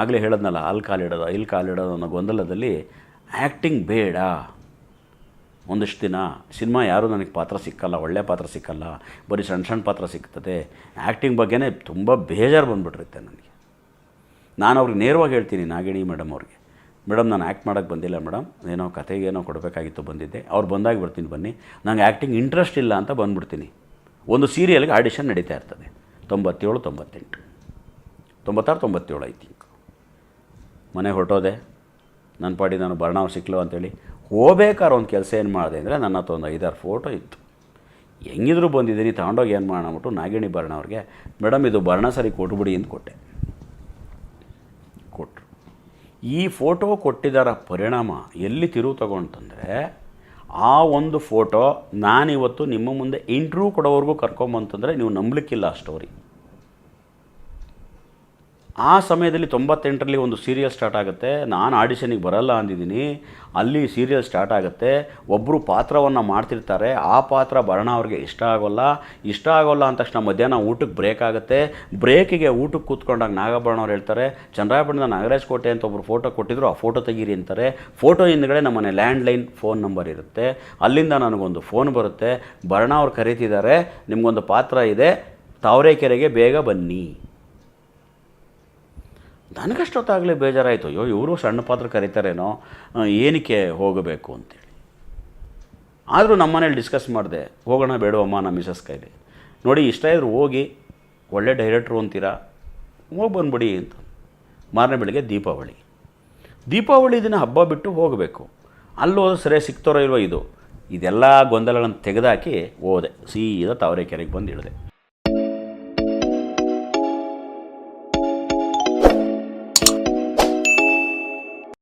ಆಗಲೇ ಹೇಳೋದ್ನಲ್ಲ, ಅಲ್ಲಿ ಕಾಲಿಡೋದು ಅನ್ನೋ ಗೊಂದಲದಲ್ಲಿ ಆ್ಯಕ್ಟಿಂಗ್ ಬೇಡ. ಒಂದಿಷ್ಟು ದಿನ ಸಿನಿಮಾ ಯಾರೂ ನನಗೆ ಪಾತ್ರ ಸಿಕ್ಕಲ್ಲ, ಒಳ್ಳೆಯ ಪಾತ್ರ ಸಿಕ್ಕಲ್ಲ, ಬರೀ ಸಣ್ಣ ಸಣ್ಣ ಪಾತ್ರ ಸಿಗ್ತದೆ. ಆ್ಯಕ್ಟಿಂಗ್ ಬಗ್ಗೆನೇ ತುಂಬ ಬೇಜಾರು ಬಂದುಬಿಟ್ಟಿರುತ್ತೆ ನನಗೆ. ನಾನು ಅವ್ರಿಗೆ ನೇರವಾಗಿ ಹೇಳ್ತೀನಿ, ನಾಗಿಣಿ ಮೇಡಮ್ ಅವ್ರಿಗೆ, ಮೇಡಮ್ ನಾನು ಆ್ಯಕ್ಟ್ ಮಾಡೋಕ್ಕೆ ಬಂದಿಲ್ಲ ಮೇಡಮ್, ಏನೋ ಕತೆಗೇನೋ ಕೊಡಬೇಕಾಗಿತ್ತು ಬಂದಿದ್ದೆ, ಅವ್ರು ಬಂದಾಗ ಬರ್ತೀನಿ ಬನ್ನಿ, ನಂಗೆ ಆ್ಯಕ್ಟಿಂಗ್ ಇಂಟ್ರೆಸ್ಟ್ ಇಲ್ಲ ಅಂತ ಬಂದುಬಿಡ್ತೀನಿ. ಒಂದು ಸೀರಿಯಲ್ಗೆ ಆಡಿಷನ್ ನಡೀತಾ ಇರ್ತದೆ, 97, 98, 96, 97 ಐ ಥಿಂಕ್. ಮನೆ ಹೊರಟೋದೆ, ನನ್ನ ಪಾಡಿ ನಾನು ಭರಣವ್ರು ಸಿಕ್ಕಲು ಅಂತೇಳಿ ಹೋಗ್ಬೇಕಾದ್ರೆ ಒಂದು ಕೆಲಸ ಏನು ಮಾಡಿದೆ ಅಂದರೆ, ನನ್ನ ಹತ್ರ ಒಂದು 5-6 ಫೋಟೋ ಇತ್ತು. ಹೆಂಗಿದ್ರು ಬಂದಿದ್ದೀನಿ, ತಗೊಂಡೋಗಿ ಏನು ಮಾಡೋಣ ಅಂದ್ಬಿಟ್ಟು ನಾಗಿಣಿ ಭರಣವ್ರಿಗೆ, ಮೇಡಮ್ ಇದು ಭರಣ ಸರಿ ಕೊಟ್ಬಿಡಿ ಅಂತ ಕೊಟ್ಟರು. ಈ ಫೋಟೋ ಕೊಟ್ಟಿದ್ದರ ಪರಿಣಾಮ ಎಲ್ಲಿ ತಿರುವು ತಗೊಂತಂದರೆ, ಆ ಒಂದು ಫೋಟೋ ನಾನಿವತ್ತು ನಿಮ್ಮ ಮುಂದೆ ಇಂಟ್ರ್ಯೂ ಕೊಡೋವರೆಗೂ ಕರ್ಕೊಂಬಂತಂದರೆ ನೀವು ನಂಬಲಿಕ್ಕಿಲ್ಲ ಆ ಸ್ಟೋರಿ. ಆ ಸಮಯದಲ್ಲಿ 98ರಲ್ಲಿ ಒಂದು ಸೀರಿಯಲ್ ಸ್ಟಾರ್ಟ್ ಆಗುತ್ತೆ. ನಾನು ಆಡಿಷನಿಗೆ ಬರಲ್ಲ ಅಂದಿದ್ದೀನಿ, ಅಲ್ಲಿ ಸೀರಿಯಲ್ ಸ್ಟಾರ್ಟ್ ಆಗುತ್ತೆ. ಒಬ್ಬರು ಪಾತ್ರವನ್ನು ಮಾಡ್ತಿರ್ತಾರೆ, ಆ ಪಾತ್ರ ಭರಣ ಅವ್ರಿಗೆ ಇಷ್ಟ ಆಗೋಲ್ಲ ಅಂದ ತಕ್ಷಣ ಮಧ್ಯಾಹ್ನ ಊಟಕ್ಕೆ ಬ್ರೇಕ್ ಆಗುತ್ತೆ. ಬ್ರೇಕಿಗೆ ಊಟಕ್ಕೆ ಕೂತ್ಕೊಂಡಾಗ ನಾಗಾಭರಣ ಅವ್ರು ಹೇಳ್ತಾರೆ, ಚನ್ನರಾಯಪಟ್ಟಣದ ನಾಗರಾಜ್ ಕೋಟೆ ಅಂತ ಒಬ್ಬರು ಫೋಟೋ ಕೊಟ್ಟಿದ್ರು, ಆ ಫೋಟೋ ತೆಗೀರಿ ಅಂತಾರೆ. ಫೋಟೋ ಹಿಂದ್ಗಡೆ ನಮ್ಮನೆ ಲ್ಯಾಂಡ್ಲೈನ್ ಫೋನ್ ನಂಬರ್ ಇರುತ್ತೆ. ಅಲ್ಲಿಂದ ನನಗೊಂದು ಫೋನ್ ಬರುತ್ತೆ, ಭರಣ ಅವ್ರು ಕರೀತಿದ್ದಾರೆ, ನಿಮಗೊಂದು ಪಾತ್ರ ಇದೆ, ತಾವರೆಕೆರೆಗೆ ಬೇಗ ಬನ್ನಿ. ನನಗಷ್ಟೊತ್ತಾಗಲೇ ಬೇಜಾರಾಯಿತು, ಅಯ್ಯೋ ಇವರು ಸಣ್ಣ ಪಾತ್ರ ಕರೀತಾರೇನೋ, ಏನಕ್ಕೆ ಹೋಗಬೇಕು ಅಂತೇಳಿ. ಆದರೂ ನಮ್ಮ ಮನೇಲಿ ಡಿಸ್ಕಸ್ ಮಾಡಿದೆ, ಹೋಗೋಣ ಬೇಡವಮ್ಮ ನಮ್ಮ ಮಿಸಸ್ ಕೈಲಿ. ನೋಡಿ ಇಷ್ಟ ಇದ್ರು ಹೋಗಿ, ಒಳ್ಳೆ ಡೈರೆಕ್ಟ್ರು ಅಂತೀರಾ, ಹೋಗಿ ಬಂದ್ಬಿಡಿ ಅಂತ. ಮಾರನೇ ಬೆಳಿಗ್ಗೆ ದೀಪಾವಳಿ ದಿನ ಹಬ್ಬ ಬಿಟ್ಟು ಹೋಗಬೇಕು. ಅಲ್ಲೋದು ಸರಿ ಸಿಗ್ತಾರೋ ಇಲ್ವೋ ಇದೆಲ್ಲ ಗೊಂದಲಗಳನ್ನು ತೆಗೆದುಹಾಕಿ ಹೋದೆ. ಸೀದಾ ತಾವರೆಕೆರೆಗೆ ಬಂದು ಇಳಿದೆ.